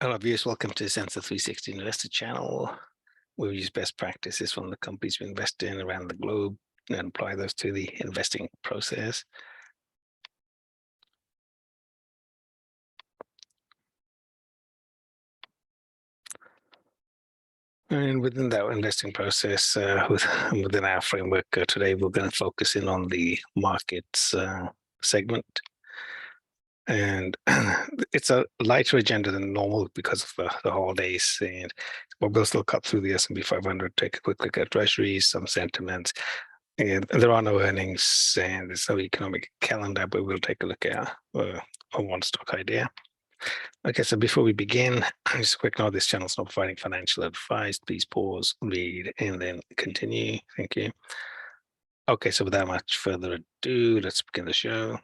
Hello, viewers. Welcome to Sensor 360 Investor Channel. We use best practices from the companies we invest in around the globe and apply those to the investing process. And within that investing process, within our framework today, we're going to focus in on the markets segment. And it's a lighter agenda than normal because of the holidays. But we'll still cut through the S&P 500, take a quick look at Treasuries, some sentiments. And there are no earnings and there's no economic calendar, but we'll take a look at a one stock idea. Okay, so before we begin, just a quick note, this channel is not providing financial advice. Please pause, read, and then continue. Thank you. Okay, so without much further ado, let's begin the show.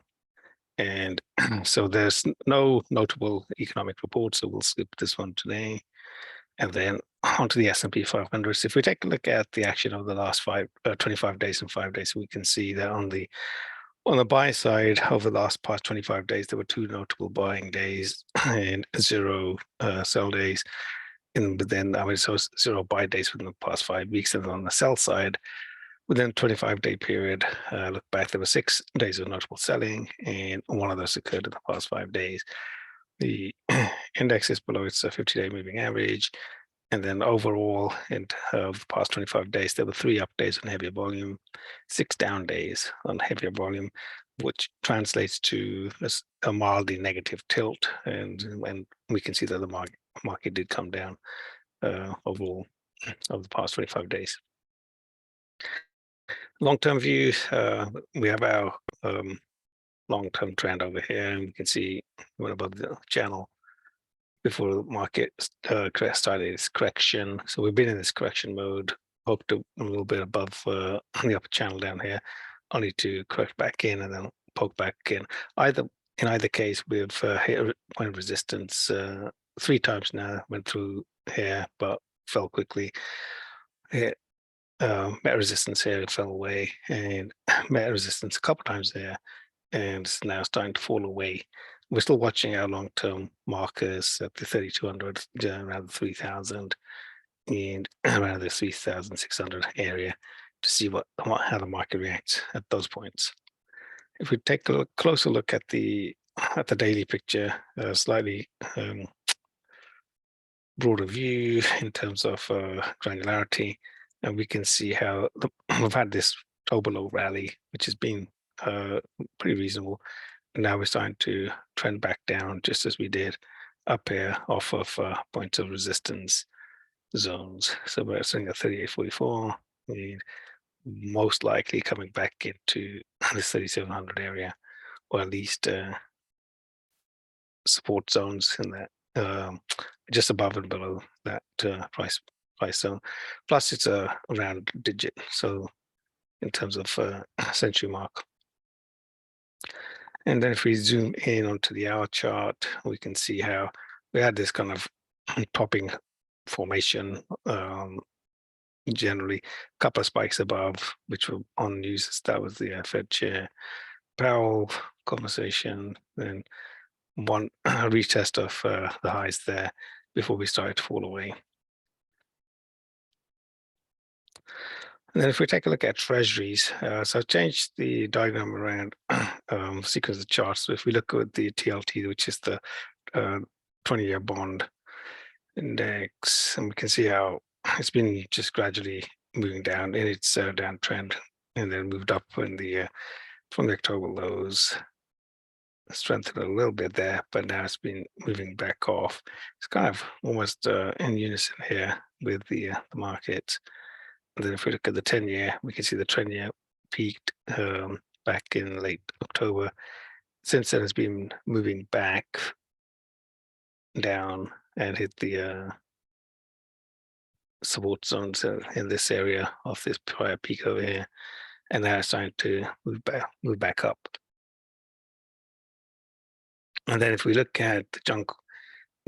And so there's no notable economic reports, so we'll skip this one today. And then onto the S&P 500. So if we take a look at the action of the last 25 days and 5 days, we can see that on the buy side over the past 25 days, there were two notable buying days and zero sell days. But then so zero buy days within the past 5 weeks. And on the sell side, within a 25-day period, look back, there were 6 days of notable selling, and one of those occurred in the past 5 days. The index is below its 50-day moving average. And then overall, in the past 25 days, there were 3 up days on heavier volume, 6 down days on heavier volume, which translates to a mildly negative tilt. And we can see that the market did come down overall over the past 25 days. Long-term view, we have our long-term trend over here, and we can see went above the channel before the market started its correction. So we've been in this correction mode, hoped a little bit above the upper channel down here, only to correct back in and then poke back in. In either case, we've hit point of resistance 3 times now, went through here, but fell quickly. Hit met resistance here, it fell away, and met resistance a couple times there, and it's now starting to fall away. We're still watching our long-term markers at the 3,200, around the 3,000, and around the 3,600 area to see how the market reacts at those points. If we take a closer look at the daily picture, slightly broader view in terms of granularity, and we can see how we've had this low rally, which has been pretty reasonable. And now we're starting to trend back down, just as we did up here off of points of resistance zones. So we're sitting at 38.44, and most likely coming back into this 3,700 area, or at least support zones in that just above and below that price zone. Plus, it's a round digit, so in terms of century mark. And then if we zoom in onto the hour chart, we can see how we had this kind of topping formation, generally a couple of spikes above, which were on news. That was the Fed Chair Powell conversation, then one retest of the highs there before we started to fall away. And then if we take a look at Treasuries, so I've changed the diagram around sequence of charts. So if we look at the TLT, which is the 20-year bond index, and we can see how it's been just gradually moving down in its downtrend, and then moved up from the October lows, strengthened a little bit there, but now it's been moving back off. It's kind of almost in unison here with the market. And then if we look at the 10-year, we can see the 10-year peaked back in late October. Since then, it's been moving back down and hit the support zones in this area of this prior peak over here, and now it's starting to move back up. And then if we look at the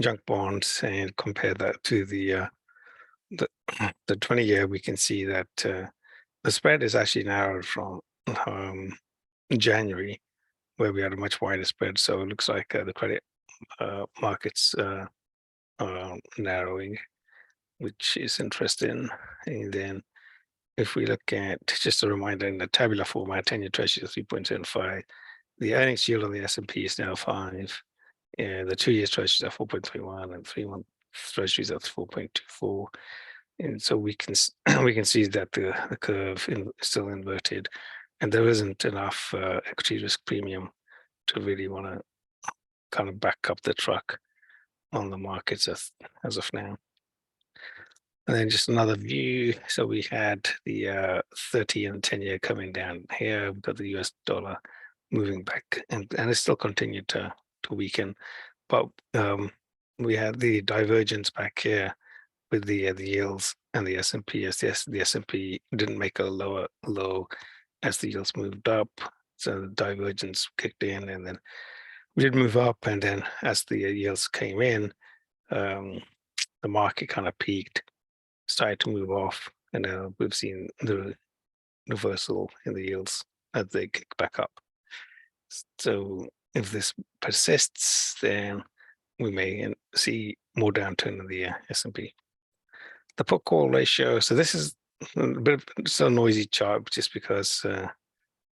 junk bonds and compare that to the 20-year, we can see that the spread is actually narrowed from January, where we had a much wider spread. So it looks like the credit markets narrowing, which is interesting. And then if we look at, just a reminder, in the tabular format, 10-year Treasury is 3.75. The earnings yield on the S&P is now 5. The 2-year Treasuries are 4.31, and 3-month Treasuries are 4.24. And so we can we can see that the curve is still inverted, and there isn't enough equity risk premium to really want to kind of back up the truck on the markets as of now. And then just another view. So we had the 30 and 10-year coming down here. We've got the US dollar moving back, and it's still continued to weaken. But we had the divergence back here with the yields and the S&P. As the S&P didn't make a lower low as the yields moved up, so the divergence kicked in, and then we did move up. And then as the yields came in, the market kind of peaked, started to move off, and we've seen the reversal in the yields as they kick back up. So if this persists, then we may see more downturn in the S&P. The put call ratio. So this is a bit of a noisy chart, just because,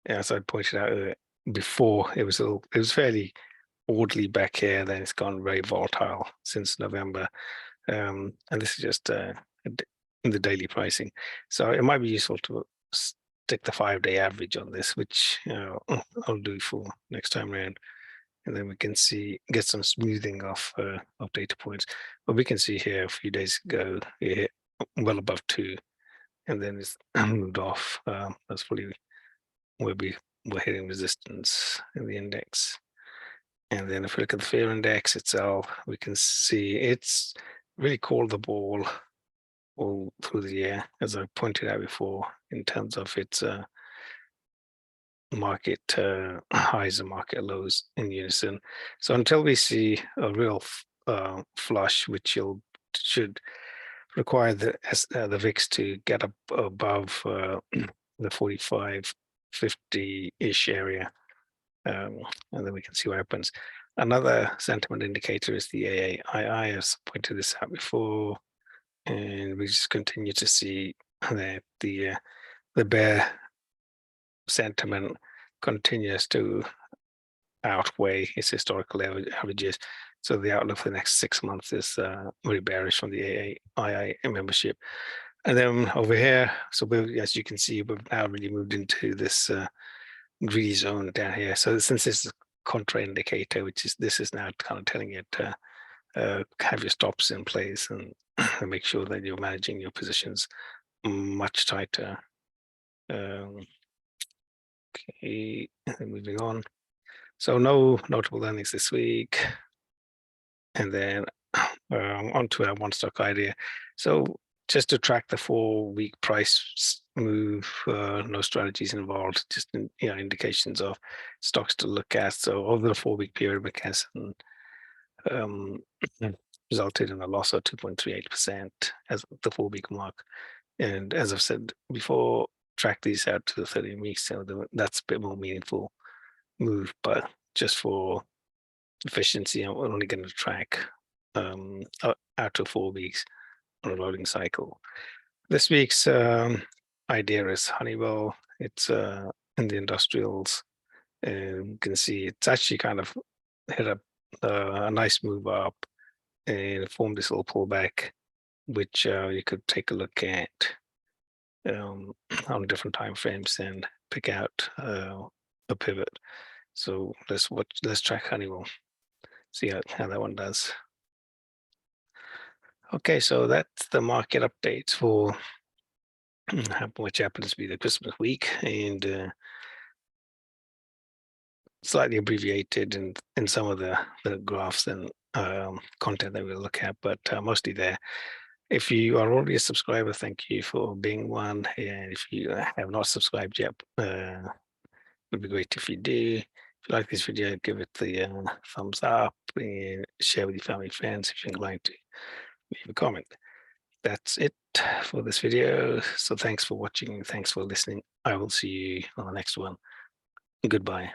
as I pointed out before, it was fairly orderly back here. Then it's gone very volatile since November, and this is just in the daily pricing. So it might be useful to stick the 5-day average on this, which I'll do for next time around, and then we can get some smoothing of data points. But we can see here a few days ago it hit well above 2, and then it's moved off. That's probably where we're hitting resistance in the index. And then if we look at the fear index itself, we can see it's really called the ball all through the year, as I pointed out before, in terms of its market highs and market lows in unison. So until we see a real flush, which should require the VIX to get up above the 45, 50-ish area, and then we can see what happens. Another sentiment indicator is the AAII. I've pointed this out before, and we just continue to see that the bear sentiment continues to outweigh its historical averages. So the outlook for the next 6 months is very bearish on the AAII membership. And then over here, so as you can see, we've now really moved into this greedy zone down here. So since this is a contra indicator, this is now kind of telling it to have your stops in place and make sure that you're managing your positions much tighter. Okay, moving on. So no notable earnings this week. And then onto our one stock idea. So just to track the 4-week price move, no strategies involved, just indications of stocks to look at. So over the 4-week period, McKesson resulted in a loss of 2.38% as the 4-week mark. And as I've said before, track these out to the 13 weeks. So that's a bit more meaningful move, but just for efficiency, I'm only going to track out to 4 weeks on a rolling cycle. This week's idea is Honeywell. It's in the industrials, and you can see it's actually kind of hit a nice move up and formed this little pullback, which you could take a look at on different time frames and pick out a pivot. So let's track Honeywell, see how that one does. Okay, so that's the market updates for which happens to be the Christmas week, and slightly abbreviated in some of the graphs and content that we'll look at, but mostly there. If you are already a subscriber, thank you for being one. And if you have not subscribed yet, it would be great if you do. If you like this video, give it the thumbs up and share with your family and friends if you're inclined to leave a comment. That's it for this video. So thanks for watching. Thanks for listening. I will see you on the next one. Goodbye.